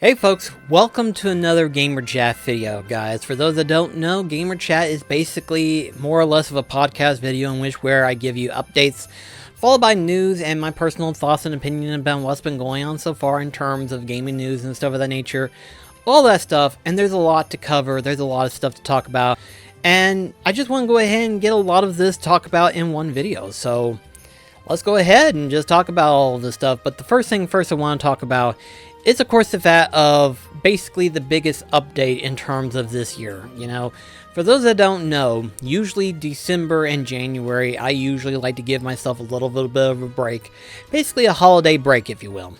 Hey folks, welcome to another Gamer Chat video, guys. For those that don't know, Gamer Chat is basically more or less of a podcast video in which where I give you updates, followed by news and my personal thoughts and opinion about what's been going on so far in terms of gaming news and stuff of that nature. All that stuff, and there's a lot to cover, there's a lot of stuff to talk about, and I just want to go ahead and get a lot of this talk about in one video, so let's go ahead and just talk about all of this stuff. But the first thing I want to talk about is, of course, the fact of basically the biggest update in terms of this year. You know, for those that don't know, usually December and January, I usually like to give myself a little bit of a break. Basically a holiday break, if you will.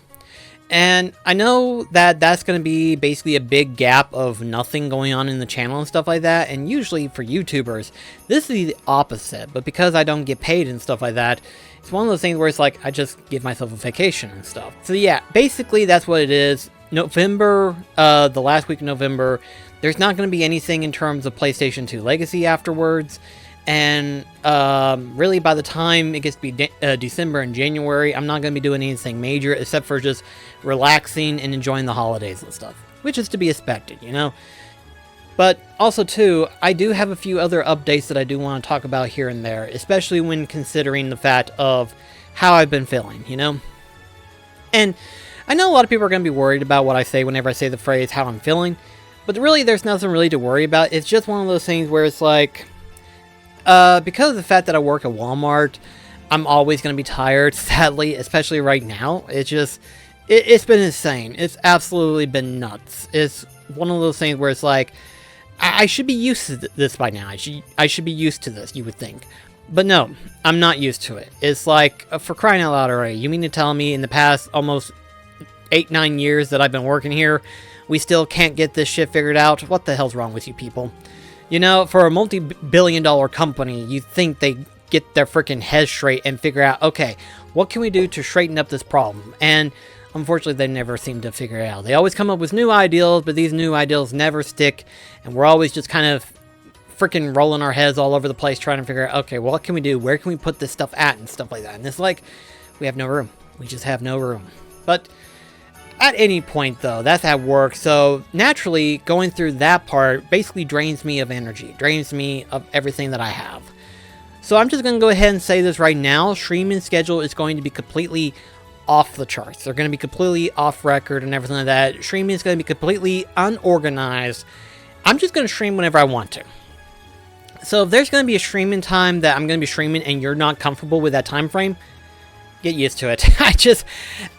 And I know that that's going to be basically a big gap of nothing going on in the channel and stuff like that. And usually for YouTubers, this is the opposite. But because I don't get paid and stuff like that, it's one of those things where it's like, I just give myself a vacation and stuff. So yeah, basically that's what it is. November, the last week of November, there's not going to be anything in terms of PlayStation 2 Legacy afterwards. And really by the time it gets to be December and January, I'm not going to be doing anything major except for just relaxing and enjoying the holidays and stuff, which is to be expected, you know. But also too, I do have a few other updates that I do want to talk about here and there, especially when considering the fact of how I've been feeling, you know. And I know a lot of people are going to be worried about what I say whenever I say the phrase how I'm feeling, but really there's nothing really to worry about. It's just one of those things where it's like, because of the fact that I work at Walmart, I'm always going to be tired, sadly, especially right now. It's been insane. It's absolutely been nuts. It's one of those things where it's like, I should be used to this by now. I should be used to this, you would think. But no, I'm not used to it. It's like, for crying out loud already, you mean to tell me in the past almost 8-9 years that I've been working here, we still can't get this shit figured out? What the hell's wrong with you people? You know, for a multi-billion-dollar company, you think they get their freaking heads straight and figure out, okay, what can we do to straighten up this problem? And unfortunately, they never seem to figure it out. They always come up with new ideals, but these new ideals never stick, and we're always just kind of freaking rolling our heads all over the place trying to figure out, okay, well, what can we do? Where can we put this stuff at and stuff like that? And it's like, we have no room. We just have no room. But at any point, though, that's at work, so naturally, going through that part basically drains me of energy, drains me of everything that I have. So I'm just going to go ahead and say this right now. Streaming schedule is going to be completely off the charts. They're going to be completely off record and everything like that. Streaming is going to be completely unorganized. I'm just going to stream whenever I want to. So if there's going to be a streaming time that I'm going to be streaming and you're not comfortable with that time frame, get used to it.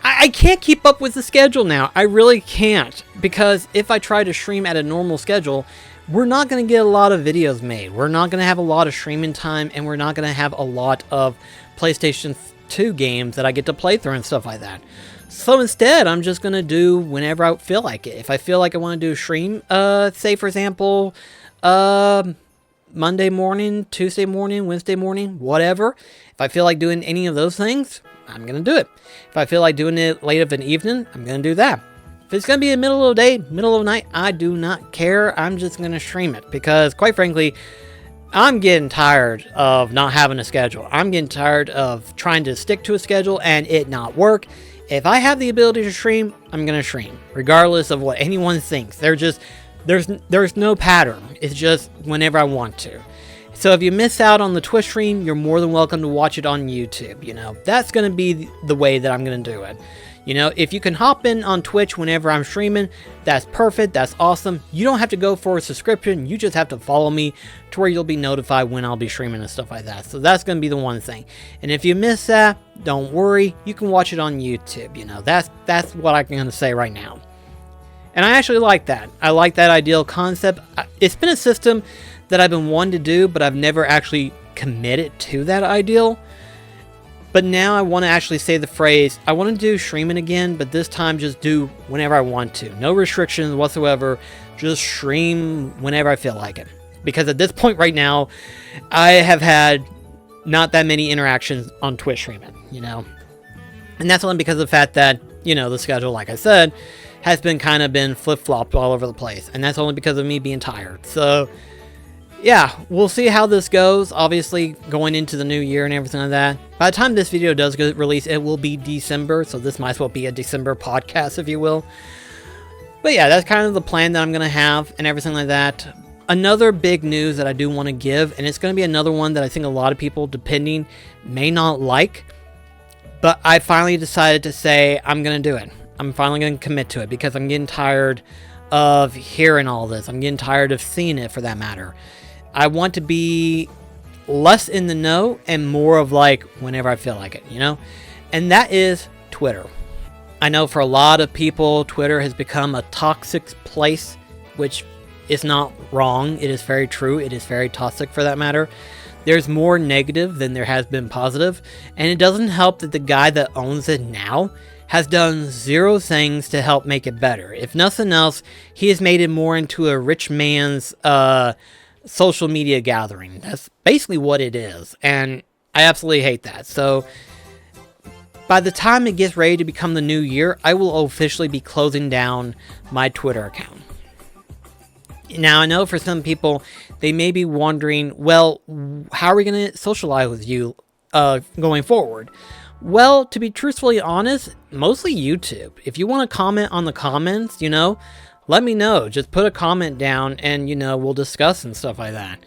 I can't keep up with the schedule now. I really can't. Because if I try to stream at a normal schedule, we're not going to get a lot of videos made. We're not going to have a lot of streaming time, and we're not going to have a lot of PlayStation 2 games that I get to play through and stuff like that. So instead, I'm just going to do whenever I feel like it. If I feel like I want to do a stream, say for example, Monday morning, Tuesday morning, Wednesday morning, whatever. If I feel like doing any of those things, I'm going to do it. If I feel like doing it late of an evening, I'm going to do that. If it's going to be the middle of the day, middle of the night, I do not care. I'm just going to stream it because, quite frankly, I'm getting tired of not having a schedule. I'm getting tired of trying to stick to a schedule and it not work. If I have the ability to stream, I'm going to stream, regardless of what anyone thinks. There's no pattern. It's just whenever I want to. So if you miss out on the Twitch stream, you're more than welcome to watch it on YouTube, you know. That's going to be the way that I'm going to do it. You know, if you can hop in on Twitch whenever I'm streaming, that's perfect, that's awesome. You don't have to go for a subscription, you just have to follow me to where you'll be notified when I'll be streaming and stuff like that. So that's going to be the one thing. And if you miss that, don't worry, you can watch it on YouTube, you know. That's what I'm going to say right now. And I actually like that. I like that ideal concept. It's been a system that I've been wanting to do, but I've never actually committed to that ideal. But now I want to actually say the phrase, I want to do streaming again, but this time just do whenever I want to. No restrictions whatsoever. Just stream whenever I feel like it. Because at this point right now, I have had not that many interactions on Twitch streaming, you know. And that's only because of the fact that, you know, the schedule, like I said, has been kind of been flip-flopped all over the place. And that's only because of me being tired. So yeah, we'll see how this goes. Obviously, going into the new year and everything like that. By the time this video does get released, it will be December. So this might as well be a December podcast, if you will. But yeah, that's kind of the plan that I'm going to have and everything like that. Another big news that I do want to give, and it's going to be another one that I think a lot of people, depending, may not like. But I finally decided to say I'm going to do it. I'm finally going to commit to it because I'm getting tired of hearing all this. I'm getting tired of seeing it, for that matter. I want to be less in the know and more of like whenever I feel like it, you know? And that is Twitter. I know for a lot of people, Twitter has become a toxic place, which is not wrong. It is very true. It is very toxic, for that matter. There's more negative than there has been positive, and it doesn't help that the guy that owns it now has done zero things to help make it better. If nothing else, he has made it more into a rich man's social media gathering. That's basically what it is, and I absolutely hate that. So by the time it gets ready to become the new year, I will officially be closing down my Twitter account. Now, I know for some people, they may be wondering, well, how are we going to socialize with you going forward? Well, to be truthfully honest, mostly YouTube. If you want to comment on the comments, you know, let me know. Just put a comment down and, you know, we'll discuss and stuff like that.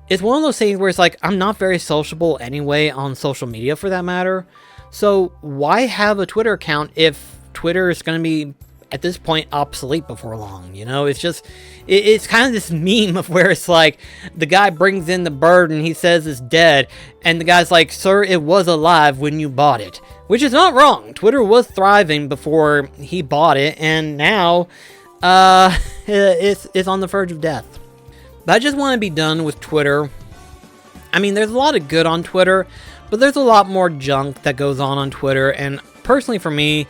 It's one of those things where it's like, I'm not very sociable anyway on social media, for that matter. So why have a Twitter account if Twitter is going to be, at this point, obsolete before long? You know, it's just, it's kind of this meme of where it's like, the guy brings in the bird and he says it's dead, and the guy's like, sir, it was alive when you bought it. Which is not wrong. Twitter was thriving before he bought it, and now, it's on the verge of death. But I just want to be done with Twitter. I mean, there's a lot of good on Twitter, but there's a lot more junk that goes on Twitter, and personally for me,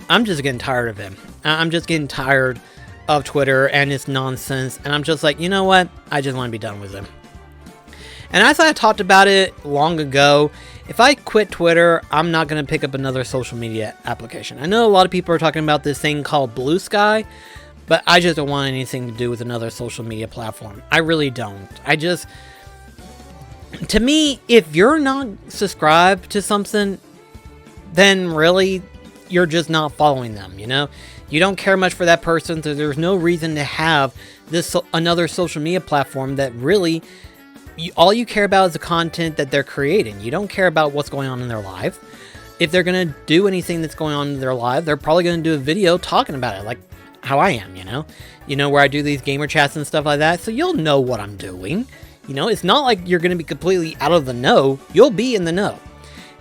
I'm just getting tired of it. I'm just getting tired of Twitter and its nonsense, and I'm just like, you know what? I just want to be done with it. And as I talked about it long ago, if I quit Twitter, I'm not going to pick up another social media application. I know a lot of people are talking about this thing called Blue Sky, but I just don't want anything to do with another social media platform. I really don't. To me, if you're not subscribed to something, then really, you're just not following them, you know? You don't care much for that person, so there's no reason to have this another social media platform that really, all you care about is the content that they're creating. You don't care about what's going on in their life. If they're going to do anything that's going on in their life, they're probably going to do a video talking about it, like how I am, you know? You know, where I do these gamer chats and stuff like that, so you'll know what I'm doing. You know, it's not like you're going to be completely out of the know. You'll be in the know.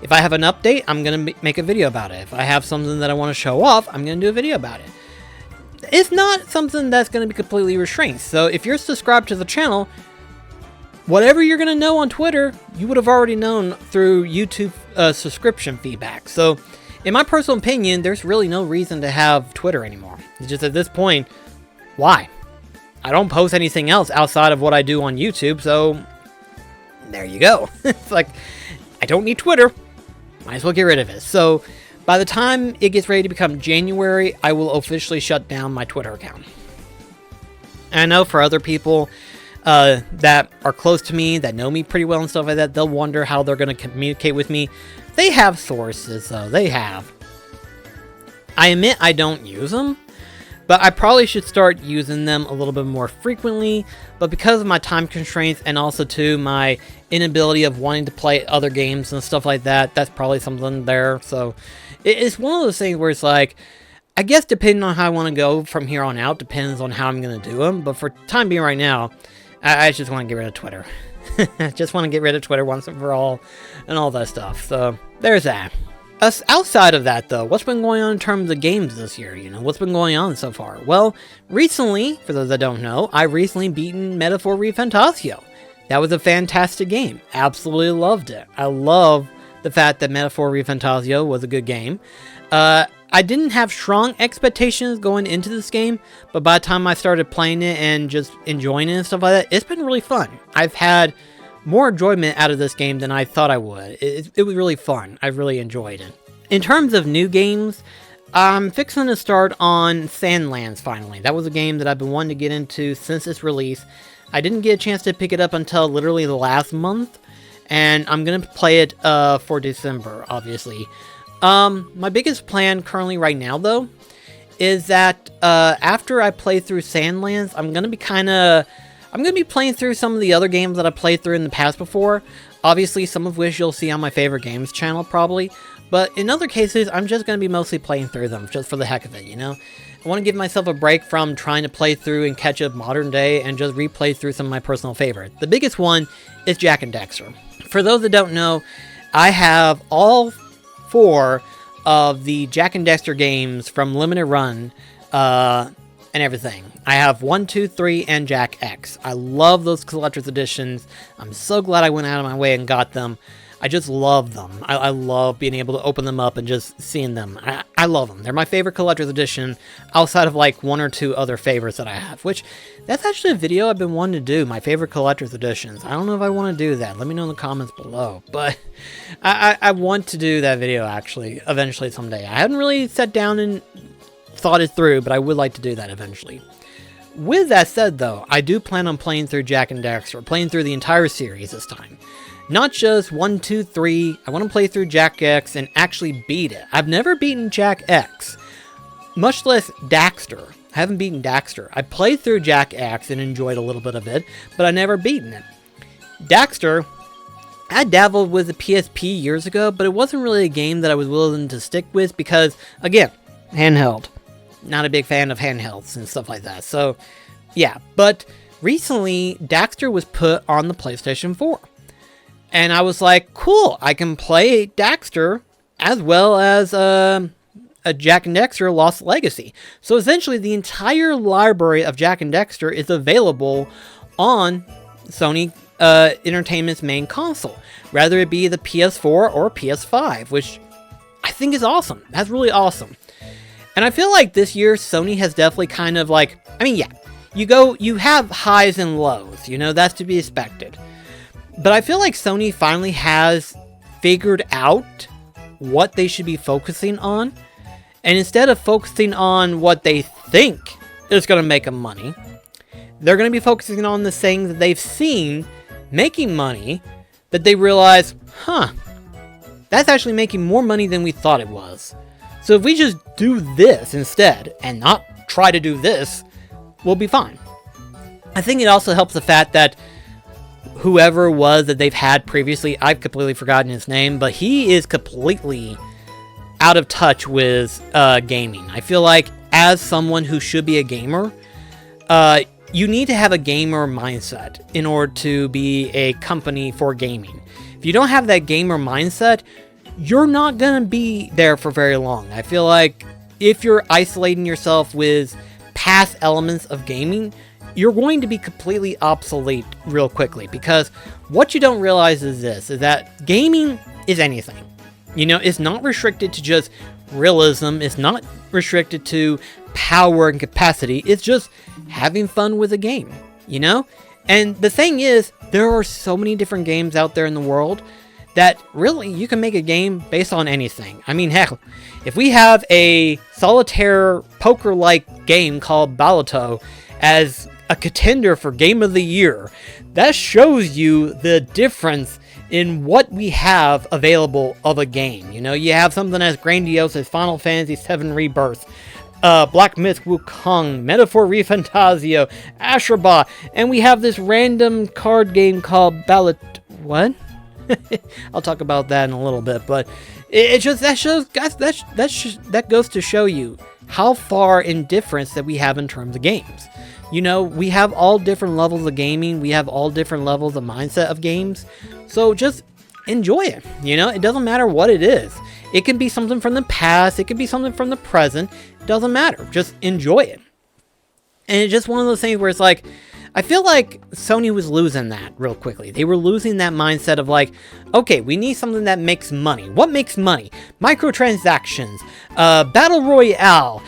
If I have an update, I'm going to make a video about it. If I have something that I want to show off, I'm going to do a video about it. It's not something that's going to be completely restrained. So if you're subscribed to the channel, whatever you're going to know on Twitter, you would have already known through YouTube subscription feedback. So in my personal opinion, there's really no reason to have Twitter anymore. It's just at this point, why? I don't post anything else outside of what I do on YouTube, so there you go. It's like, I don't need Twitter. Might as well get rid of it. So by the time it gets ready to become January, I will officially shut down my Twitter account. And I know for other people that are close to me, that know me pretty well and stuff like that, they'll wonder how they're going to communicate with me. They have sources, though. They have. I admit I don't use them, but I probably should start using them a little bit more frequently. But because of my time constraints and also too my inability of wanting to play other games and stuff like that, that's probably something there. So it's one of those things where it's like, I guess depending on how I want to go from here on out depends on how I'm going to do them. But for time being right now, I just want to get rid of Twitter. Just want to get rid of Twitter once and for all and all that stuff. So there's that. Outside of that, though, what's been going on in terms of games this year? You know, what's been going on so far? Well, recently, for those that don't know, I recently beaten Metaphor ReFantasio. That was a fantastic game. Absolutely loved it. I love the fact that Metaphor ReFantasio was a good game. I didn't have strong expectations going into this game, but by the time I started playing it and just enjoying it and stuff like that, it's been really fun. I've had more enjoyment out of this game than I thought I would. It was really fun. I really enjoyed it. In terms of new games, I'm fixing to start on Sandlands finally. That was a game that I've been wanting to get into since its release. I didn't get a chance to pick it up until literally the last month, and I'm going to play it for December, obviously. My biggest plan currently right now, though, is that after I play through Sandlands, I'm gonna be playing through some of the other games that I played through in the past before. Obviously, some of which you'll see on my favorite games channel probably. But in other cases, I'm just gonna be mostly playing through them just for the heck of it, you know? I want to give myself a break from trying to play through and catch up modern day and just replay through some of my personal favorites. The biggest one is Jak and Daxter. For those that don't know, I have all 4 of the Jak and Daxter games from Limited Run and everything. I have 1, 2, 3, and Jak X. I love those collector's editions. I'm so glad I went out of my way and got them. I just love them. I love being able to open them up and just seeing them. I love them. They're my favorite collector's edition outside of like 1 or 2 other favorites that I have, which that's actually a video I've been wanting to do, my favorite collector's editions. I don't know if I want to do that. Let me know in the comments below, but I want to do that video actually eventually someday. I haven't really sat down and thought it through, but I would like to do that eventually. With that said though, I do plan on playing through Jak and Daxter, playing through the entire series this time. Not just 1, 2, 3. I want to play through Jak X and actually beat it. I've never beaten Jak X, much less Daxter. I haven't beaten Daxter. I played through Jak X and enjoyed a little bit of it, but I never beaten it. Daxter, I dabbled with the PSP years ago, but it wasn't really a game that I was willing to stick with because, again, handheld. Not a big fan of handhelds and stuff like that. So, yeah. But recently, Daxter was put on the PlayStation 4. And I was like, cool, I can play Daxter as well as a Jak and Daxter Lost Legacy. So essentially, the entire library of Jak and Daxter is available on Sony Entertainment's main console, whether it be the PS4 or PS5, which I think is awesome. That's really awesome. And I feel like this year, Sony has definitely kind of like, I mean, yeah, you have highs and lows, you know, that's to be expected. But I feel like Sony finally has figured out what they should be focusing on. And instead of focusing on what they think is going to make them money, they're going to be focusing on the things that they've seen making money that they realize, that's actually making more money than we thought it was. So if we just do this instead and not try to do this, we'll be fine. I think it also helps the fact that whoever it was that they've had previously, I've completely forgotten his name, but he is completely out of touch with gaming. I feel like as someone who should be a gamer, you need to have a gamer mindset in order to be a company for gaming. If you don't have that gamer mindset, you're not going to be there for very long. I feel like if you're isolating yourself with past elements of gaming, you're going to be completely obsolete real quickly, because what you don't realize is this, is that gaming is anything. You know, it's not restricted to just realism, it's not restricted to power and capacity, it's just having fun with a game, you know? And the thing is, there are so many different games out there in the world that really you can make a game based on anything. I mean, heck, if we have a solitaire poker-like game called Balloto as a contender for Game of the Year, that shows you the difference in what we have available of a game. You know, you have something as grandiose as Final Fantasy VII Rebirth, Black Myth Wukong, Metaphor Refantasio, Astrobot, and we have this random card game called Ballot... What? I'll talk about that in a little bit, but it just that goes to show you how far in difference that we have in terms of games. You know, we have all different levels of gaming, we have all different levels of mindset of games, so just enjoy it. You know, it doesn't matter what it is. It can be something from the past, it could be something from the present, it doesn't matter, just enjoy it. And it's just one of those things where it's like, I feel like Sony was losing that real quickly. They were losing that mindset of like, okay, we need something that makes money. What makes money? Microtransactions, Battle Royale.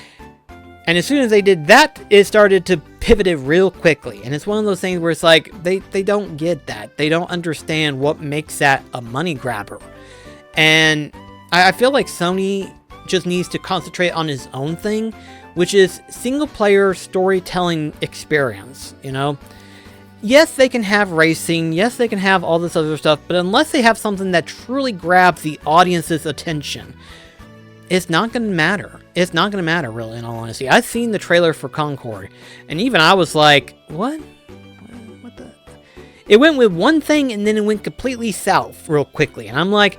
And as soon as they did that, it started to pivot it real quickly. And it's one of those things where it's like, they don't get that. They don't understand what makes that a money grabber. And I feel like Sony just needs to concentrate on his own thing, which is single player storytelling experience, you know? Yes, they can have racing, yes, they can have all this other stuff, but unless they have something that truly grabs the audience's attention, it's not going to matter. It's not going to matter, really, in all honesty. I've seen the trailer for Concord, and even I was like, what? What the? It went with one thing, and then it went completely south real quickly. And I'm like,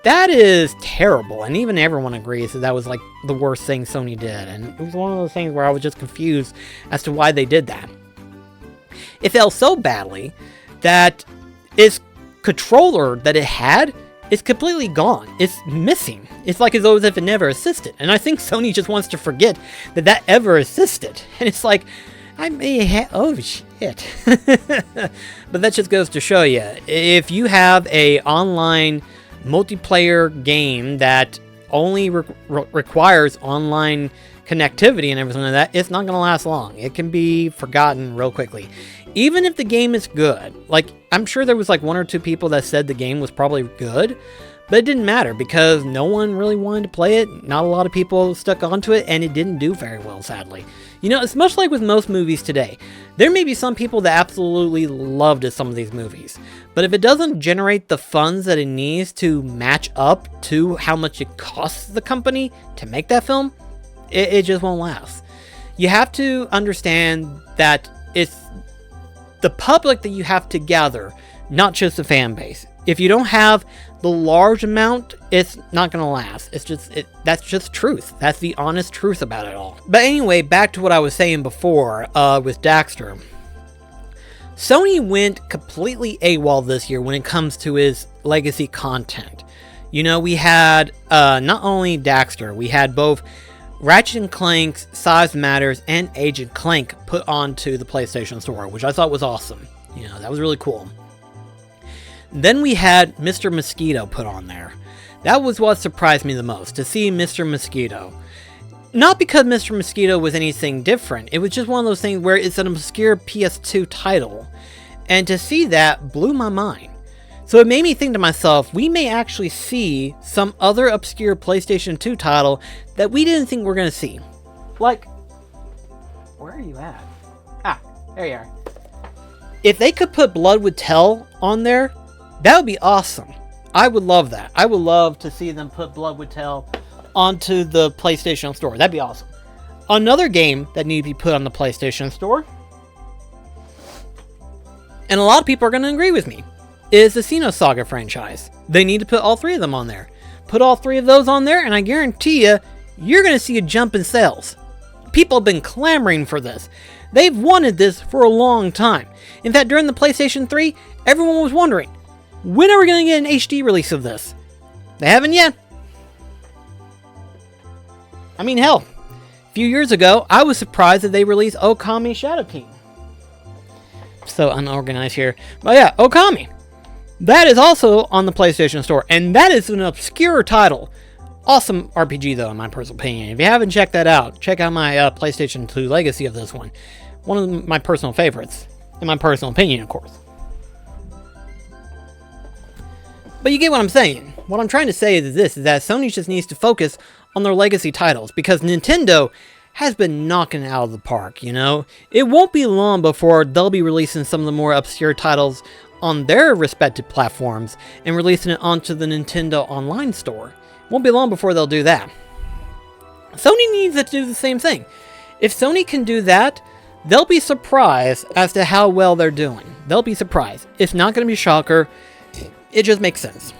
that is terrible. And even everyone agrees that that was like the worst thing Sony did. And it was one of those things where I was just confused as to why they did that. It fell so badly that its controller that it had is completely gone. It's missing. It's like as though as if it never existed. And I think Sony just wants to forget that that ever existed. And it's like, I may have... Oh, shit. But that just goes to show you, if you have a online multiplayer game that only requires online connectivity and everything like that, it's not going to last long. It can be forgotten real quickly. Even if the game is good, like, I'm sure there was like 1 or 2 people that said the game was probably good, but it didn't matter because no one really wanted to play it. Not a lot of people stuck onto it, and it didn't do very well, sadly. You know, it's much like with most movies today. There may be some people that absolutely loved some of these movies, but if it doesn't generate the funds that it needs to match up to how much it costs the company to make that film, it just won't last. You have to understand that it's the public that you have to gather, not just the fan base. If you don't have the large amount, it's not going to last. It's just, that's just truth. That's the honest truth about it all. But anyway, back to what I was saying before with Daxter. Sony went completely AWOL this year when it comes to his legacy content. You know, we had not only Daxter, we had both Ratchet & Clank's Size Matters and Agent Clank put onto the PlayStation Store, which I thought was awesome. You know, that was really cool. Then we had Mr. Mosquito put on there. That was what surprised me the most, to see Mr. Mosquito. Not because Mr. Mosquito was anything different, it was just one of those things where it's an obscure PS2 title. And to see that blew my mind. So it made me think to myself, we may actually see some other obscure PlayStation 2 title that we didn't think we were going to see. Like, where are you at? Ah, there you are. If they could put Blood Would Tell on there, that would be awesome. I would love that. I would love to see them put Blood Would Tell onto the PlayStation Store. That'd be awesome. Another game that needs to be put on the PlayStation Store, and a lot of people are going to agree with me, is the Xenosaga franchise. They need to put all 3 of them on there. Put all 3 of those on there, and I guarantee you, you're going to see a jump in sales. People have been clamoring for this. They've wanted this for a long time. In fact, during the PlayStation 3, everyone was wondering, when are we going to get an HD release of this? They haven't yet. I mean, hell, a few years ago, I was surprised that they released Okami Shadow King. So unorganized here. But yeah, Okami. That is also on the PlayStation Store, and that is an obscure title. Awesome RPG, though, in my personal opinion. If you haven't checked that out, check out my PlayStation 2 legacy of this one. One of my personal favorites, in my personal opinion, of course. But you get what I'm saying. What I'm trying to say is this, is that Sony just needs to focus on their legacy titles, because Nintendo has been knocking it out of the park, you know? It won't be long before they'll be releasing some of the more obscure titles on their respective platforms and releasing it onto the Nintendo Online Store. Won't be long before they'll do that. Sony needs to do the same thing. If Sony can do that, they'll be surprised as to how well they're doing. They'll be surprised. It's not going to be a shocker. It just makes sense.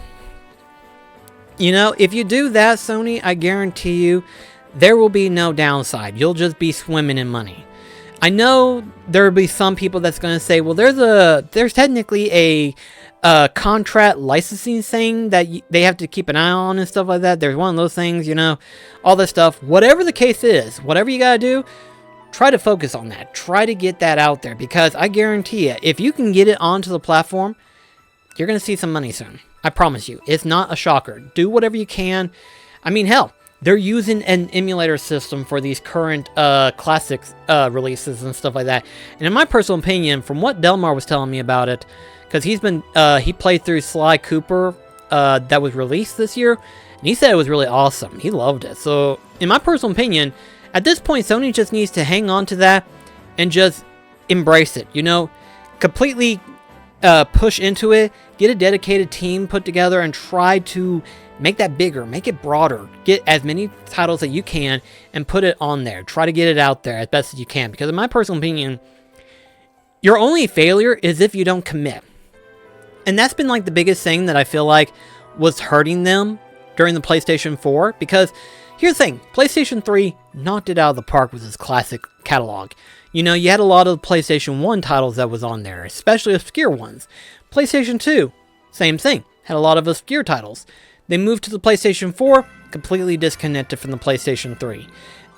You know, if you do that, Sony, I guarantee you, there will be no downside. You'll just be swimming in money. I know there will be some people that's going to say, well, there's technically a contract licensing thing that they have to keep an eye on and stuff like that. There's one of those things, you know, all this stuff. Whatever the case is, whatever you got to do, try to focus on that. Try to get that out there, because I guarantee you, if you can get it onto the platform, you're going to see some money soon. I promise you. It's not a shocker. Do whatever you can. I mean, hell, they're using an emulator system for these current classics releases and stuff like that. And in my personal opinion, from what Delmar was telling me about it, because he played through Sly Cooper that was released this year, and he said it was really awesome. He loved it. So, in my personal opinion, at this point, Sony just needs to hang on to that and just embrace it. You know, completely push into it, get a dedicated team put together, and try to Make that bigger, make it broader, get as many titles that you can and put it on there. Try to get it out there as best as you can, because in my personal opinion, your only failure is if you don't commit. And that's been like the biggest thing that I feel like was hurting them during the PlayStation 4, because here's the thing, PlayStation 3 knocked it out of the park with its classic catalog. You know, you had a lot of PlayStation 1 titles that was on there, especially obscure ones. PlayStation 2, same thing, had a lot of obscure titles. They moved to the PlayStation 4, completely disconnected from the PlayStation 3.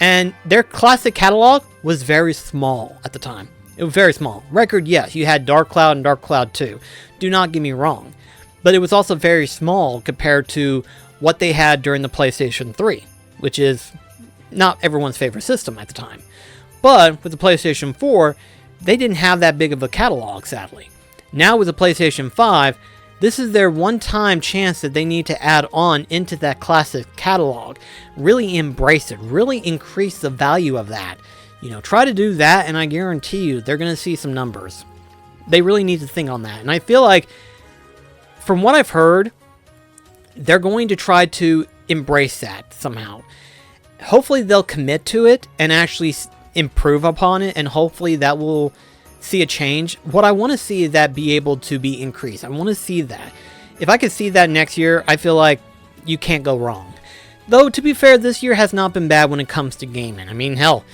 And their classic catalog was very small at the time. It was very small. Record, yes, you had Dark Cloud and Dark Cloud 2. Do not get me wrong. But it was also very small compared to what they had during the PlayStation 3, which is not everyone's favorite system at the time. But with the PlayStation 4, they didn't have that big of a catalog, sadly. Now with the PlayStation 5, this is their one-time chance that they need to add on into that classic catalog. Really embrace it. Really increase the value of that. You know, try to do that, and I guarantee you they're going to see some numbers. They really need to think on that. And I feel like, from what I've heard, they're going to try to embrace that somehow. Hopefully they'll commit to it and actually improve upon it, and hopefully that will see a change. What I want to see is that be able to be increased. I want to see that. If I could see that next year, I feel like you can't go wrong. Though, to be fair, this year has not been bad when it comes to gaming. I mean, hell,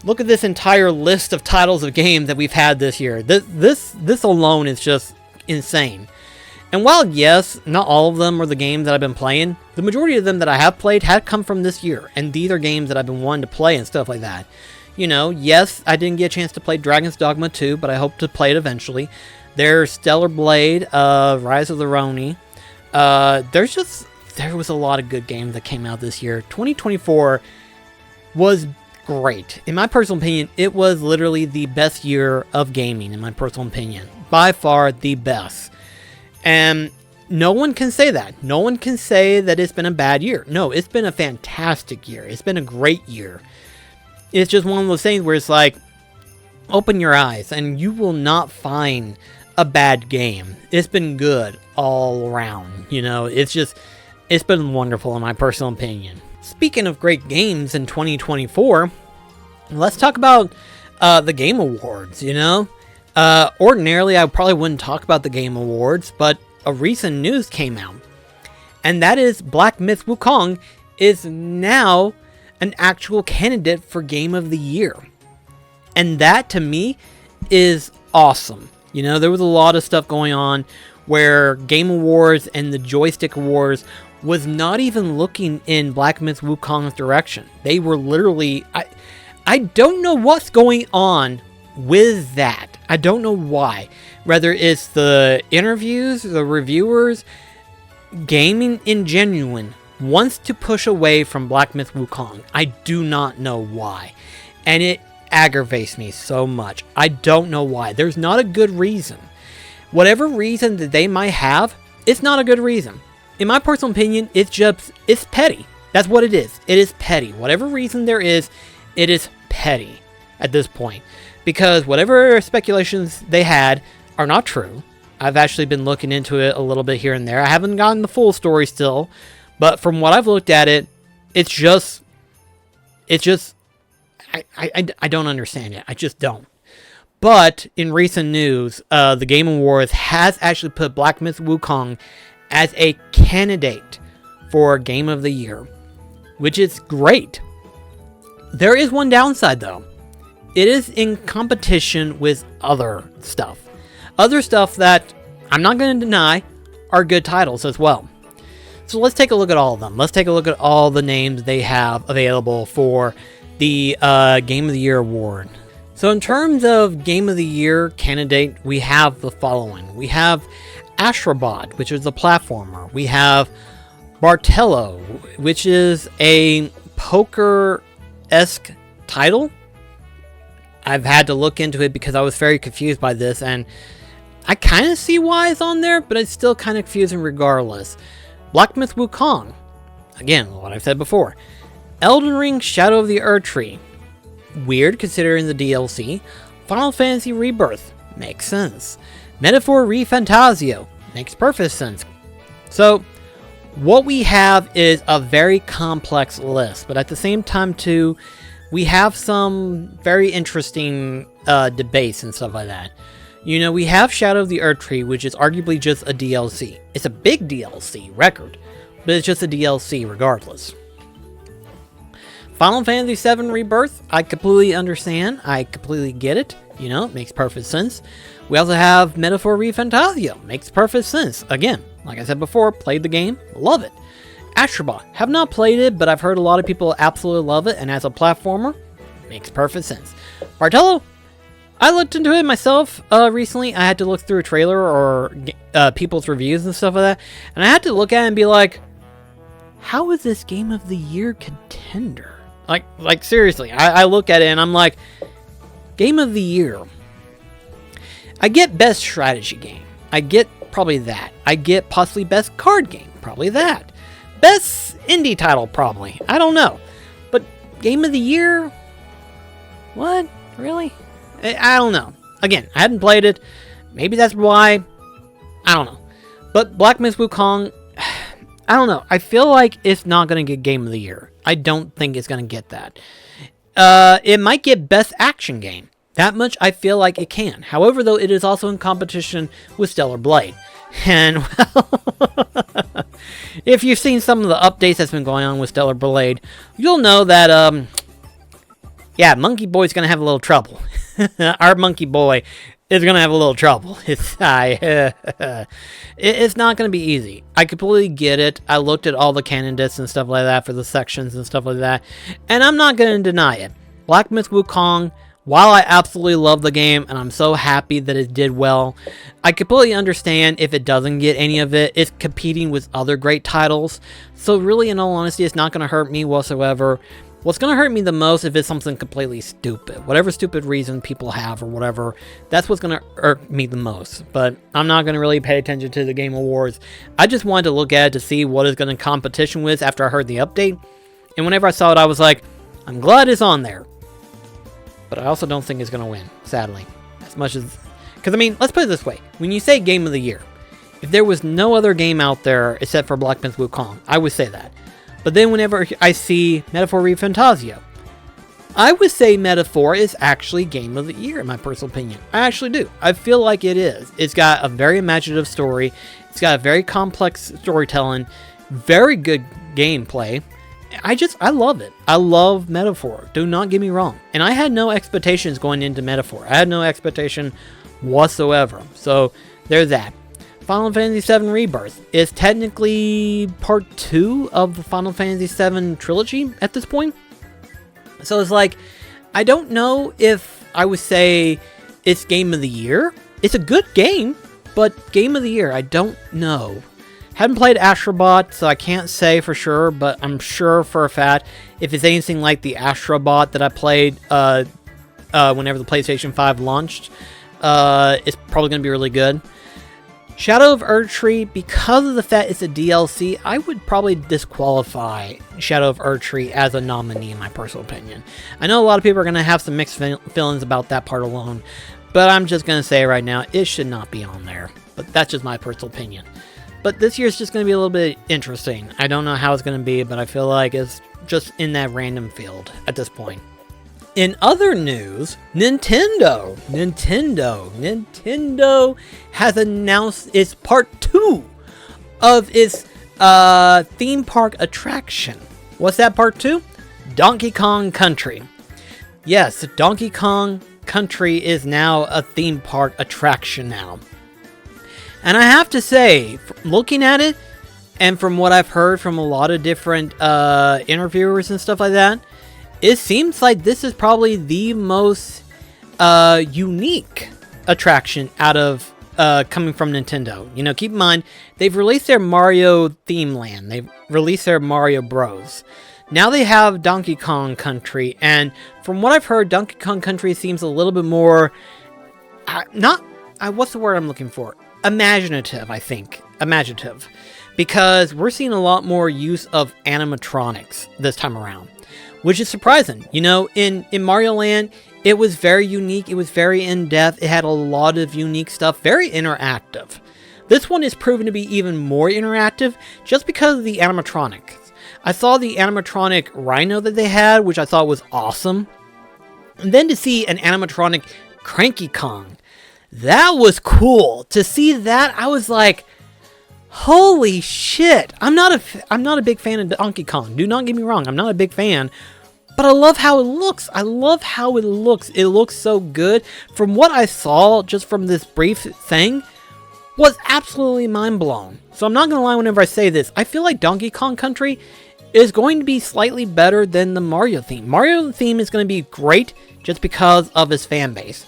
look at this entire list of titles of games that we've had this year. This alone is just insane. And while, yes, not all of them are the games that I've been playing, the majority of them that I have played had come from this year. And these are games that I've been wanting to play and stuff like that. You know, yes, I didn't get a chance to play Dragon's Dogma 2, but I hope to play it eventually. There's Stellar Blade, Rise of the Ronin. There was a lot of good games that came out this year. 2024 was great. In my personal opinion, it was literally the best year of gaming, in my personal opinion. By far the best. And no one can say that. No one can say that it's been a bad year. No, it's been a fantastic year. It's been a great year. It's just one of those things where it's like, open your eyes and you will not find a bad game. It's been good all around. You know, it's been wonderful in my personal opinion. Speaking of great games in 2024, let's talk about the Game Awards, you know? Ordinarily, I probably wouldn't talk about the Game Awards, but a recent news came out. And that is Black Myth Wukong is now an actual candidate for Game of the Year. And that, to me, is awesome. You know, there was a lot of stuff going on where Game Awards and the Joystick Awards was not even looking in Black Myth Wukong's direction. They were literally... I don't know what's going on with that. I don't know why. Whether it's the interviews, the reviewers, gaming in genuine wants to push away from Black Myth Wukong. I do not know why. And it aggravates me so much. I don't know why. There's not a good reason. Whatever reason that they might have, it's not a good reason. In my personal opinion, it's petty. That's what it is. It is petty. Whatever reason there is, it is petty at this point. Because whatever speculations they had are not true. I've actually been looking into it a little bit here and there. I haven't gotten the full story still. But from what I've looked at it, it's just, I don't understand it. I just don't. But in recent news, the Game Awards has actually put Black Myth Wukong as a candidate for Game of the Year, which is great. There is one downside though. It is in competition with other stuff. Other stuff that I'm not going to deny are good titles as well. So let's take a look at all of them. Let's take a look at all the names they have available for the Game of the Year award. So in terms of Game of the Year candidate, we have the following. We have Astrobot, which is a platformer. We have Bartello, which is a poker-esque title. I've had to look into it because I was very confused by this, and I kind of see why it's on there, but it's still kind of confusing regardless. Black Myth Wukong, again, what I've said before. Elden Ring Shadow of the Erdtree, weird considering the DLC. Final Fantasy Rebirth, makes sense. Metaphor ReFantasio, makes perfect sense. So, what we have is a very complex list, but at the same time too, we have some very interesting debates and stuff like that. You know, we have Shadow of the Erdtree, which is arguably just a DLC. It's a big DLC record, but it's just a DLC regardless. Final Fantasy VII Rebirth, I completely understand. I completely get it. You know, it makes perfect sense. We also have Metaphor ReFantazio. Makes perfect sense. Again, like I said before, played the game, love it. Astrobot, have not played it, but I've heard a lot of people absolutely love it, and as a platformer, makes perfect sense. Bartello, I looked into it myself recently. I had to look through a trailer or people's reviews and stuff like that, and I had to look at it and be like, how is this Game of the Year contender? Like seriously, I look at it and I'm like, Game of the Year. I get best strategy game. I get probably that. I get possibly best card game. Probably that. Best indie title, probably. I don't know. But Game of the Year? What? Really? I don't know. Again, I hadn't played it. Maybe that's why. I don't know. But Black Myth Wukong, I don't know. I feel like it's not going to get Game of the Year. I don't think it's going to get that. It might get Best Action Game. That much I feel like it can. However, though, it is also in competition with Stellar Blade. And, well, if you've seen some of the updates that's been going on with Stellar Blade, you'll know that, yeah, Monkey Boy's going to have a little trouble. Our Monkey Boy is going to have a little trouble. It's not going to be easy. I completely get it. I looked at all the candidates and stuff like that for the sections and stuff like that, and I'm not going to deny it. Black Myth Wukong, while I absolutely love the game, and I'm so happy that it did well, I completely understand if it doesn't get any of it. It's competing with other great titles, so really, in all honesty, it's not going to hurt me whatsoever. What's going to hurt me the most if it's something completely stupid. Whatever stupid reason people have or whatever, that's what's going to hurt me the most. But I'm not going to really pay attention to the Game Awards. I just wanted to look at it to see what it's going to competition with after I heard the update. And whenever I saw it, I was like, I'm glad it's on there. But I also don't think it's going to win, sadly. As much as... Because, I mean, let's put it this way. When you say Game of the Year, if there was no other game out there except for Black Myth Wukong, I would say that. But then whenever I see Metaphor ReFantazio, I would say Metaphor is actually Game of the Year, in my personal opinion. I actually do. I feel like it is. It's got a very imaginative story. It's got a very complex storytelling. Very good gameplay. I love it. I love Metaphor. Do not get me wrong. And I had no expectations going into Metaphor. I had no expectation whatsoever. So, there's that. Final Fantasy VII Rebirth is technically part 2 of the Final Fantasy VII trilogy at this point. So it's like, I don't know if I would say it's Game of the Year. It's a good game, but Game of the Year, I don't know. Haven't played Astrobot, so I can't say for sure, but I'm sure for a fact if it's anything like the Astrobot that I played whenever the PlayStation 5 launched, it's probably going to be really good. Shadow of Erdtree, because of the fact it's a DLC, I would probably disqualify Shadow of Erdtree as a nominee in my personal opinion. I know a lot of people are going to have some mixed feelings about that part alone, but I'm just going to say right now, it should not be on there. But that's just my personal opinion. But this year's just going to be a little bit interesting. I don't know how it's going to be, but I feel like it's just in that random field at this point. In other news, Nintendo has announced its part 2 of its theme park attraction. What's that part 2? Donkey Kong Country. Yes, Donkey Kong Country is now a theme park attraction now. And I have to say, looking at it, and from what I've heard from a lot of different interviewers and stuff like that, it seems like this is probably the most unique attraction out of coming from Nintendo. You know, keep in mind, they've released their Mario theme land. They've released their Mario Bros. Now they have Donkey Kong Country, and from what I've heard, Donkey Kong Country seems a little bit more, what's the word I'm looking for? Imaginative, I think. Imaginative. Because we're seeing a lot more use of animatronics this time around. Which is surprising. You know, in Mario Land, it was very unique. It was very in-depth. It had a lot of unique stuff. Very interactive. This one is proven to be even more interactive just because of the animatronics. I saw the animatronic rhino that they had, which I thought was awesome. And then to see an animatronic Cranky Kong, that was cool. To see that, I was like, holy shit. I'm not a big fan of Donkey Kong. Do not get me wrong, I'm not a big fan. But I love how it looks. I love how it looks. It looks so good. From what I saw, just from this brief thing, was absolutely mind blown. So I'm not going to lie whenever I say this. I feel like Donkey Kong Country is going to be slightly better than the Mario theme. Mario theme is going to be great just because of his fan base.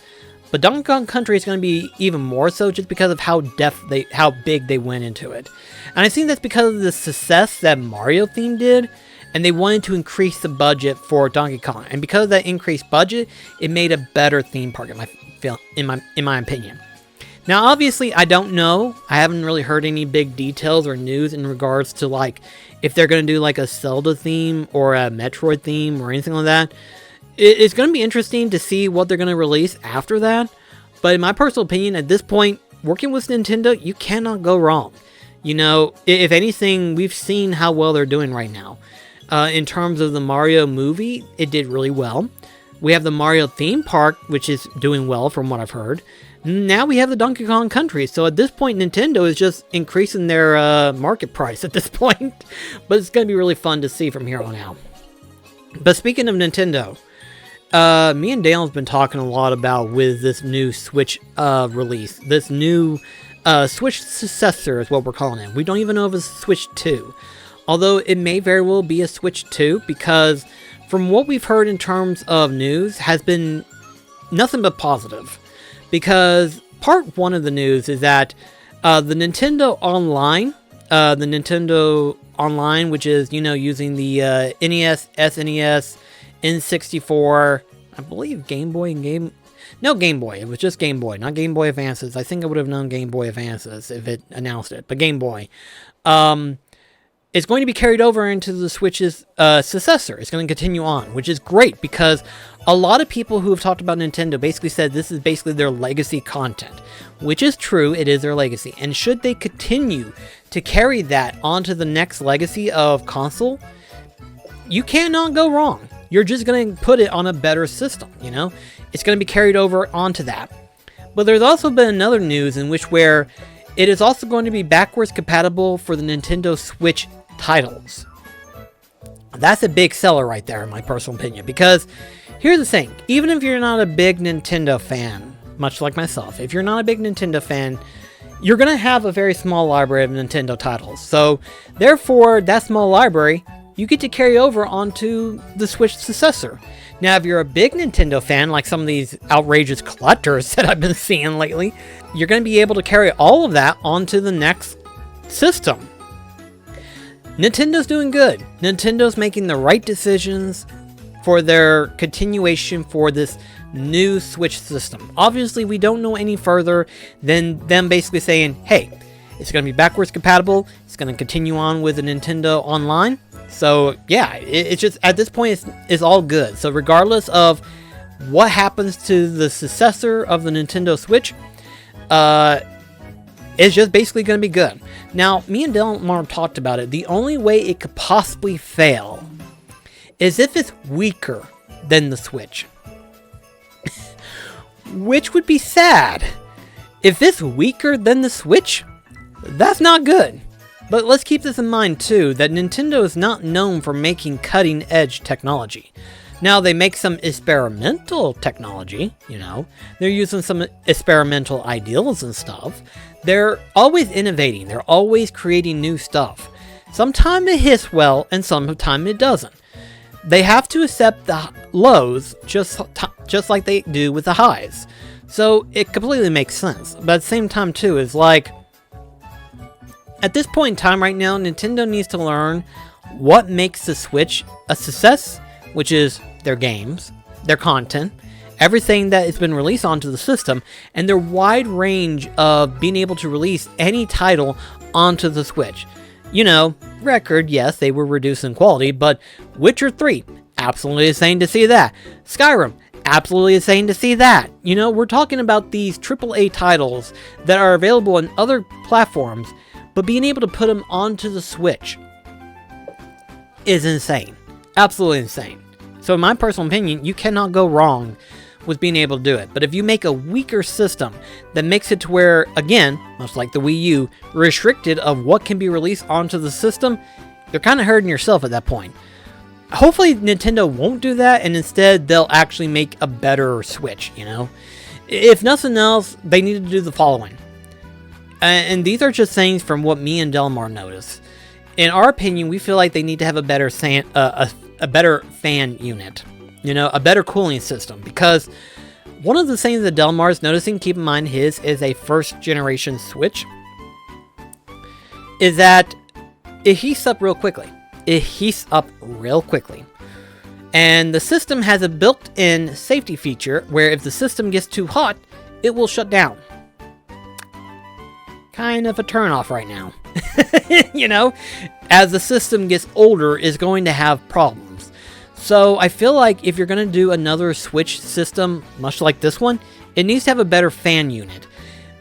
But Donkey Kong Country is going to be even more so just because of how big they went into it. And I think that's because of the success that Mario theme did, and they wanted to increase the budget for Donkey Kong. And because of that increased budget, it made a better theme park in my opinion. Now, obviously, I don't know. I haven't really heard any big details or news in regards to like if they're going to do like a Zelda theme or a Metroid theme or anything like that. It's going to be interesting to see what they're going to release after that. But in my personal opinion, at this point, working with Nintendo, you cannot go wrong. You know, if anything, we've seen how well they're doing right now. In terms of the Mario movie, it did really well. We have the Mario theme park, which is doing well from what I've heard. Now we have the Donkey Kong Country. So at this point, Nintendo is just increasing their market price at this point. But it's going to be really fun to see from here on out. But speaking of Nintendo, me and Dale have been talking a lot about with this new Switch release. This new Switch successor is what we're calling it. We don't even know if it's Switch 2. Although it may very well be a Switch 2 because from what we've heard in terms of news has been nothing but positive. Because part one of the news is that the Nintendo Online, which is, you know, using the NES, SNES, N64, I believe Game Boy and No, Game Boy. It was just Game Boy, not Game Boy Advances. I think I would have known Game Boy Advances if it announced it, but Game Boy. It's going to be carried over into the Switch's successor. It's going to continue on, which is great because a lot of people who have talked about Nintendo basically said this is basically their legacy content, which is true. It is their legacy. And should they continue to carry that onto the next legacy of console, you cannot go wrong. You're just going to put it on a better system, you know? It's going to be carried over onto that. But there's also been another news in which where it is also going to be backwards compatible for the Nintendo Switch titles. That's a big seller right there, in my personal opinion, because here's the thing. Even if you're not a big Nintendo fan, much like myself, if you're not a big Nintendo fan, you're going to have a very small library of Nintendo titles. So, therefore, that small library, you get to carry over onto the Switch successor. Now, if you're a big Nintendo fan, like some of these outrageous collectors that I've been seeing lately, you're going to be able to carry all of that onto the next system. Nintendo's doing good. Nintendo's making the right decisions for their continuation for this new Switch system. Obviously, we don't know any further than them basically saying, hey, it's going to be backwards compatible. It's going to continue on with the Nintendo Online. So, yeah, it's just, at this point, it's all good. So, regardless of what happens to the successor of the Nintendo Switch, it's just basically going to be good. Now, me and Delmar talked about it. The only way it could possibly fail is if it's weaker than the Switch. Which would be sad. If it's weaker than the Switch, that's not good. But let's keep this in mind too, that Nintendo is not known for making cutting-edge technology. Now, they make some experimental technology, you know. They're using some experimental ideals and stuff. They're always innovating. They're always creating new stuff. Sometimes it hits well, and sometimes it doesn't. They have to accept the lows just like they do with the highs. So, it completely makes sense. But at the same time, too, it's like, at this point in time right now, Nintendo needs to learn what makes the Switch a success, which is their games, their content, everything that has been released onto the system, and their wide range of being able to release any title onto the Switch. You know, record, yes, they were reducing quality, but Witcher 3, absolutely insane to see that. Skyrim, Absolutely insane to see that. You know, we're talking about these AAA titles that are available on other platforms, but being able to put them onto the Switch is insane. Absolutely insane. So in my personal opinion, you cannot go wrong with being able to do it. But if you make a weaker system that makes it to where, again, much like the Wii U, restricted of what can be released onto the system, you're kind of hurting yourself at that point. Hopefully Nintendo won't do that, and instead they'll actually make a better Switch, you know? If nothing else, they need to do the following. And these are just things from what me and Delmar noticed. In our opinion, we feel like they need to have a better better fan unit. You know, a better cooling system. Because one of the things that Delmar is noticing, keep in mind his is a first generation Switch, is that it heats up real quickly. It heats up real quickly. And the system has a built-in safety feature where if the system gets too hot, it will shut down. Kind of a turnoff right now. You know, as the system gets older, it's going to have problems. So I feel like if you're going to do another Switch system, much like this one, it needs to have a better fan unit.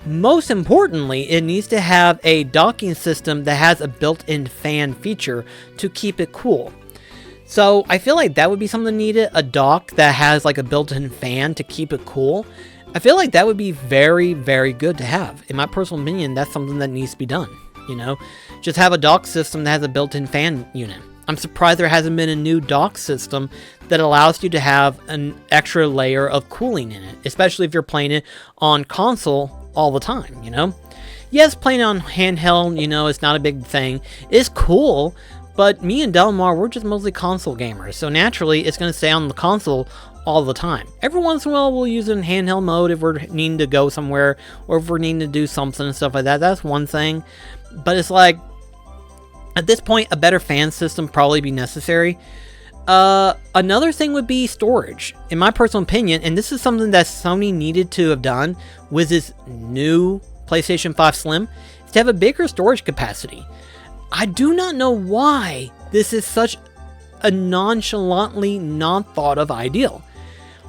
Most importantly, it needs to have a docking system that has a built-in fan feature to keep it cool. So I feel like that would be something needed, a dock that has like a built-in fan to keep it cool. I feel like that would be very, very good to have. In my personal opinion, that's something that needs to be done, you know? Just have a dock system that has a built-in fan unit. I'm surprised there hasn't been a new dock system that allows you to have an extra layer of cooling in it, especially if you're playing it on console all the time, you know? Yes, playing on handheld, you know, it's not a big thing. It's cool, but me and Delmar, we're just mostly console gamers, so naturally, it's going to stay on the console all the time. Every once in a while, we'll use it in handheld mode if we're needing to go somewhere, or if we're needing to do something and stuff like that. That's one thing. But it's like, at this point, a better fan system probably be necessary. Another thing would be storage. In my personal opinion, and this is something that Sony needed to have done with this new PlayStation 5 Slim, is to have a bigger storage capacity. I do not know why this is such a nonchalantly not thought of ideal.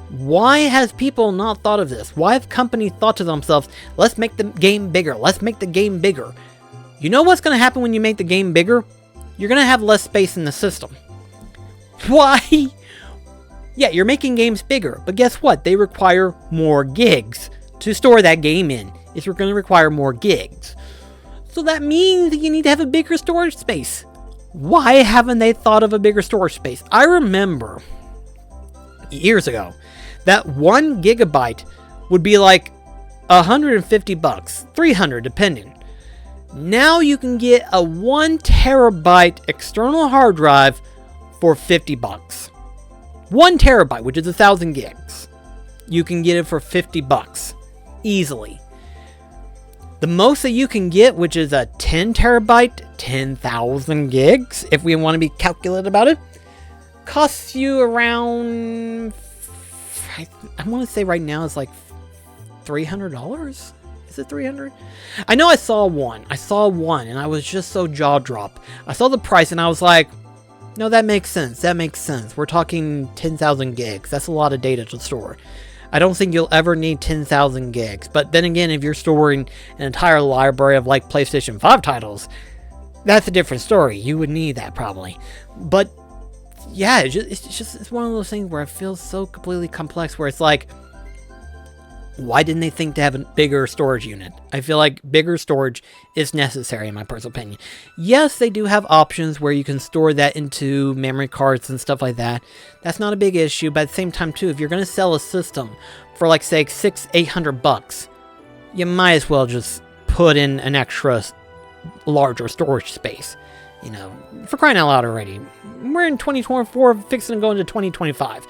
Why has people not thought of this? Why have companies thought to themselves, let's make the game bigger, let's make the game bigger? You know what's going to happen when you make the game bigger? You're going to have less space in the system. Why? Yeah, you're making games bigger, but guess what? They require more gigs to store that game in. It's going to require more gigs. So that means that you need to have a bigger storage space. Why haven't they thought of a bigger storage space? I remember years ago that 1 gigabyte would be like $150, 300 depending. Now you can get a 1 terabyte external hard drive for $50. 1 terabyte, which is 1,000 gigs. You can get it for $50 easily. The most that you can get, which is a 10 terabyte, 10,000 gigs, if we want to be calculated about it, costs you around, I want to say right now it's like $300. Is it 300? I know I saw one and I was just so jaw dropped. I saw the price and I was like, no, that makes sense. That makes sense. We're talking 10,000 gigs. That's a lot of data to store. I don't think you'll ever need 10,000 gigs. But then again, if you're storing an entire library of like PlayStation 5 titles, that's a different story. You would need that probably. But yeah, it's one of those things where it feels so completely complex where it's like, why didn't they think to have a bigger storage unit? I feel like bigger storage is necessary in my personal opinion. Yes, they do have options where you can store that into memory cards and stuff like that. That's not a big issue, but at the same time too, if you're going to sell a system for like say $600-800, you might as well just put in an extra larger storage space. You know, for crying out loud already. We're in 2024, fixing to go into 2025.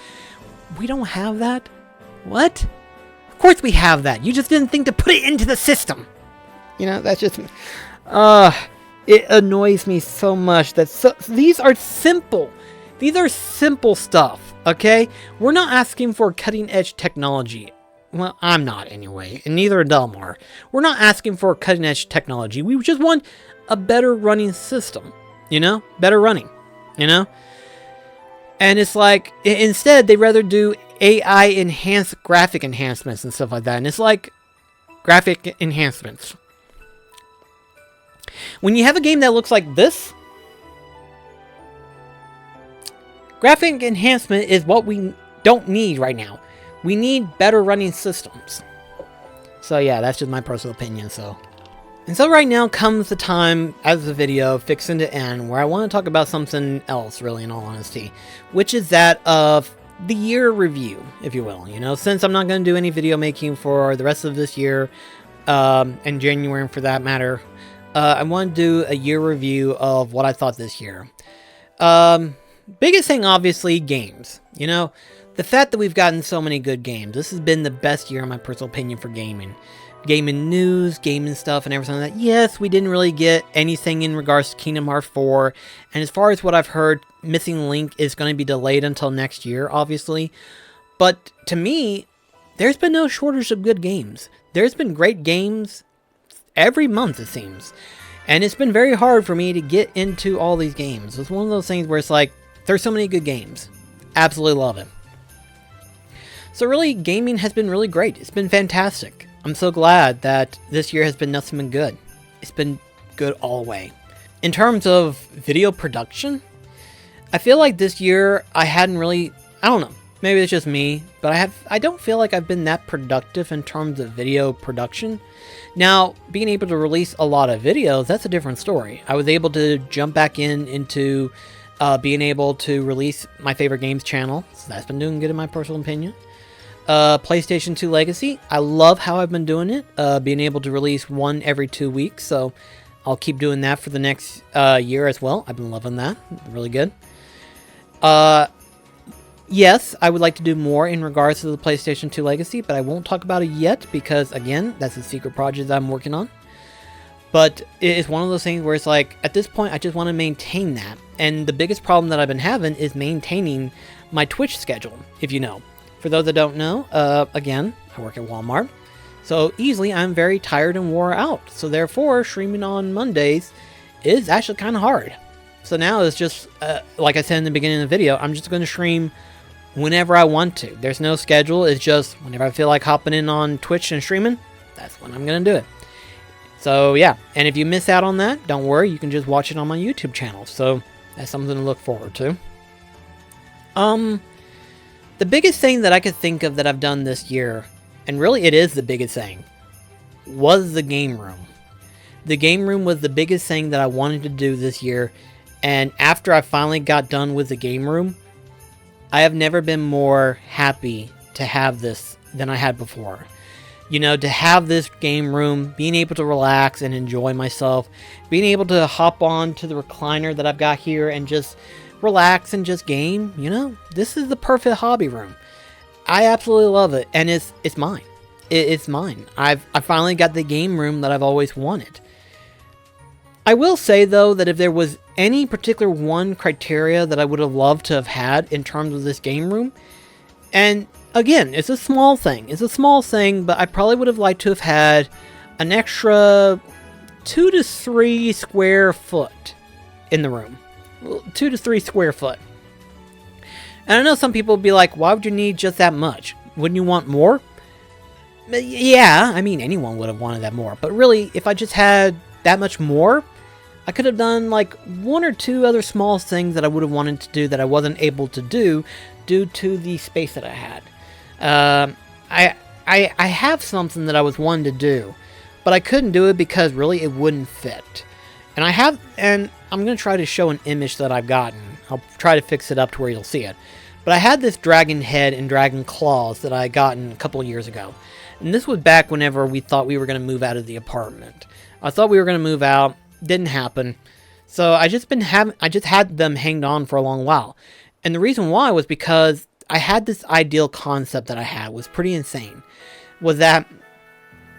We don't have that? What? Of course we have that. You just didn't think to put it into the system. You know, that's just... it annoys me so much that these are simple. These are simple stuff, okay? We're not asking for cutting-edge technology. Well, I'm not anyway, and neither are Delmar. We're not asking for cutting-edge technology. We just want a better running system, you know? Better running, you know? And it's like, instead, they'd rather do AI enhanced graphic enhancements and stuff like that. And it's like graphic enhancements. When you have a game that looks like this, graphic enhancement is what we don't need right now. We need better running systems. So yeah, that's just my personal opinion. And so right now comes the time, as the video fixing to end, where I want to talk about something else, really, in all honesty, which is that of the year review, if you will. You know, since I'm not going to do any video making for the rest of this year, and January for that matter, I want to do a year review of what I thought this year. Biggest thing, obviously, games. You know, the fact that we've gotten so many good games. This has been the best year, in my personal opinion, for gaming. Gaming news, gaming stuff, and everything like that. Yes, we didn't really get anything in regards to Kingdom Hearts 4. And as far as what I've heard, Missing Link is going to be delayed until next year, obviously. But to me, there's been no shortage of good games. There's been great games every month, it seems. And it's been very hard for me to get into all these games. It's one of those things where it's like, there's so many good games. Absolutely love it. So really, gaming has been really great. It's been fantastic. I'm so glad that this year has been nothing but good. It's been good all the way. In terms of video production, I feel like this year I hadn't really, I don't know, maybe it's just me, but I don't feel like I've been that productive in terms of video production. Now, being able to release a lot of videos, that's a different story. I was able to jump back into being able to release my favorite games channel, so that's been doing good in my personal opinion. PlayStation 2 Legacy, I love how I've been doing it, being able to release one every 2 weeks, so I'll keep doing that for the next year as well. I've been loving that, really good. Yes, I would like to do more in regards to the PlayStation 2 Legacy, but I won't talk about it yet because, again, that's a secret project that I'm working on. But it's one of those things where it's like, at this point, I just want to maintain that. And the biggest problem that I've been having is maintaining my Twitch schedule, if you know. For those that don't know, again, I work at Walmart. So easily, I'm very tired and wore out. So therefore, streaming on Mondays is actually kind of hard. So now it's just, like I said in the beginning of the video, I'm just going to stream whenever I want to. There's no schedule. It's just whenever I feel like hopping in on Twitch and streaming, that's when I'm going to do it. So yeah, and if you miss out on that, don't worry, you can just watch it on my YouTube channel. So that's something to look forward to. The biggest thing that I could think of that I've done this year, and really it is the biggest thing, was the game room. The game room was the biggest thing that I wanted to do this year, and after I finally got done with the game room, I have never been more happy to have this than I had before. You know, to have this game room, being able to relax and enjoy myself, being able to hop on to the recliner that I've got here and just relax and just game, you know, this is the perfect hobby room. I absolutely love it, and it's mine. It's mine. I finally got the game room that I've always wanted. I will say, though, that if there was any particular one criteria that I would have loved to have had in terms of this game room, and again, it's a small thing. It's a small thing, but I probably would have liked to have had an extra 2 to 3 square foot in the room. 2 to 3 square foot. And I know some people would be like, why would you need just that much? Wouldn't you want more? Yeah, I mean, anyone would have wanted that more. But really, if I just had that much more, I could have done like 1 or 2 other small things that I would have wanted to do that I wasn't able to do due to the space that I had. I have something that I was wanting to do, but I couldn't do it because really it wouldn't fit. And I'm going to try to show an image that I've gotten. I'll try to fix it up to where you'll see it. But I had this dragon head and dragon claws that I gotten a couple of years ago. And this was back whenever we thought we were going to move out of the apartment. I thought we were going to move out. Didn't happen. So I just had them hanged on for a long while. And the reason why was because I had this ideal concept that I had was pretty insane. Was that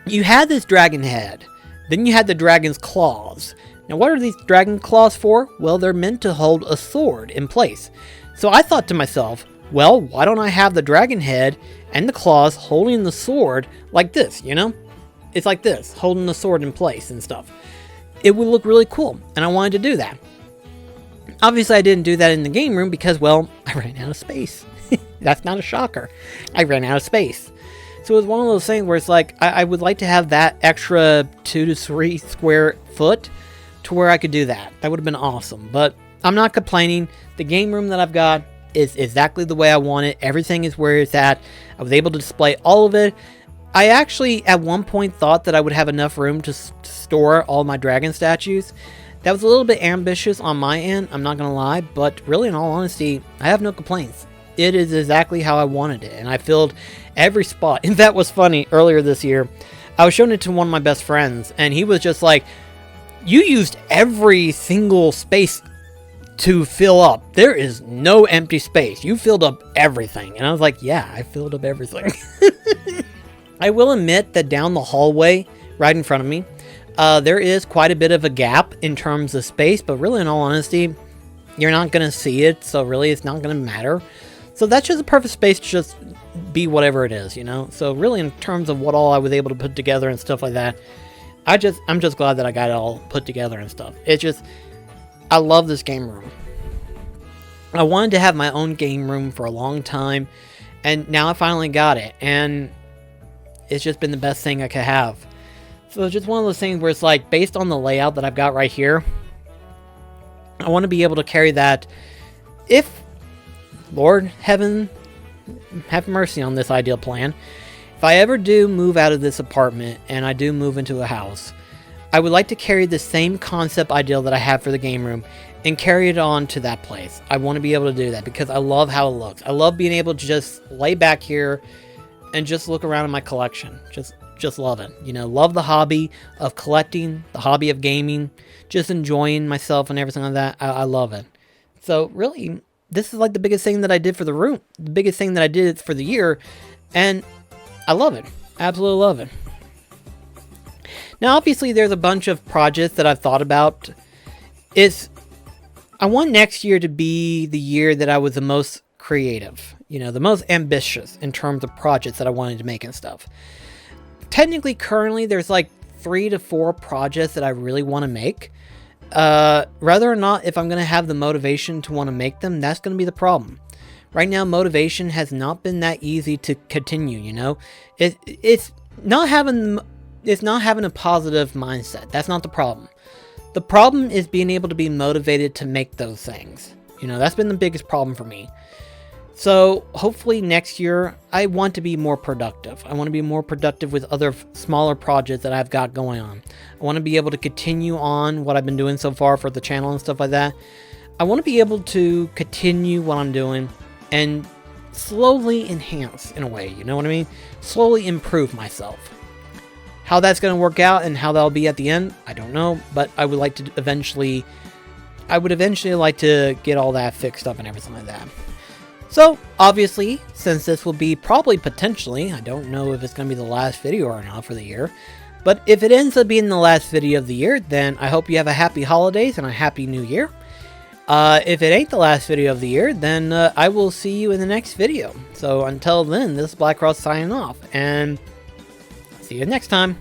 you had this dragon head, then you had the dragon's claws. Now what are these dragon claws for? Well, they're meant to hold a sword in place. So I thought to myself, well, why don't I have the dragon head and the claws holding the sword like this, you know? It's like this, holding the sword in place and stuff. It would look really cool, and I wanted to do that. Obviously, I didn't do that in the game room because, well, I ran out of space. That's not a shocker. I ran out of space. So it was one of those things where it's like, I would like to have that extra 2 to 3 square foot to where I could do that. That would have been awesome. But I'm not complaining. The game room that I've got is exactly the way I want it. Everything is where it's at. I was able to display all of it. I actually, at one point, thought that I would have enough room to store all my dragon statues. That was a little bit ambitious on my end, I'm not going to lie. But really, in all honesty, I have no complaints. It is exactly how I wanted it. And I filled every spot. And that was funny. Earlier this year, I was showing it to one of my best friends. And he was just like, you used every single space to fill up. There is no empty space. You filled up everything. And I was like, yeah, I filled up everything. I will admit that down the hallway, right in front of me, there is quite a bit of a gap in terms of space. But really, in all honesty, you're not going to see it. So really, it's not going to matter. So that's just a perfect space to just be whatever it is, you know? So really, in terms of what all I was able to put together and stuff like that, I'm just glad that I got it all put together and stuff. It's just, I love this game room. I wanted to have my own game room for a long time, and now I finally got it, and it's just been the best thing I could have. So it's just one of those things where it's like, based on the layout that I've got right here, I want to be able to carry that. If Lord Heaven have mercy on this ideal plan, if I ever do move out of this apartment and I do move into a house, I would like to carry the same concept ideal that I have for the game room and carry it on to that place. I want to be able to do that because I love how it looks. I love being able to just lay back here and just look around in my collection. Just love it. You know, love the hobby of collecting, the hobby of gaming, just enjoying myself and everything like that. I love it. So really, this is like the biggest thing that I did for the room. The biggest thing that I did for the year. And I love it. Absolutely love it. Now, obviously, there's a bunch of projects that I've thought about. I want next year to be the year that I was the most creative. You know, the most ambitious in terms of projects that I wanted to make and stuff. Technically, currently, there's like 3 to 4 projects that I really want to make. Whether or not if I'm going to have the motivation to want to make them, that's going to be the problem. Right now, motivation has not been that easy to continue, you know? It's not having a positive mindset. That's not the problem. The problem is being able to be motivated to make those things. You know, that's been the biggest problem for me. So, hopefully next year, I want to be more productive. I want to be more productive with other smaller projects that I've got going on. I want to be able to continue on what I've been doing so far for the channel and stuff like that. I want to be able to continue what I'm doing and slowly enhance in a way, you know what I mean? Slowly improve myself. How that's going to work out and how that'll be at the end, I don't know, but I would eventually like to get all that fixed up and everything like that. So, obviously, since this will be potentially, I don't know if it's going to be the last video or not for the year, but if it ends up being the last video of the year, then I hope you have a happy holidays and a happy new year. If it ain't the last video of the year, then I will see you in the next video. So, until then, this is BlackCross signing off, and see you next time.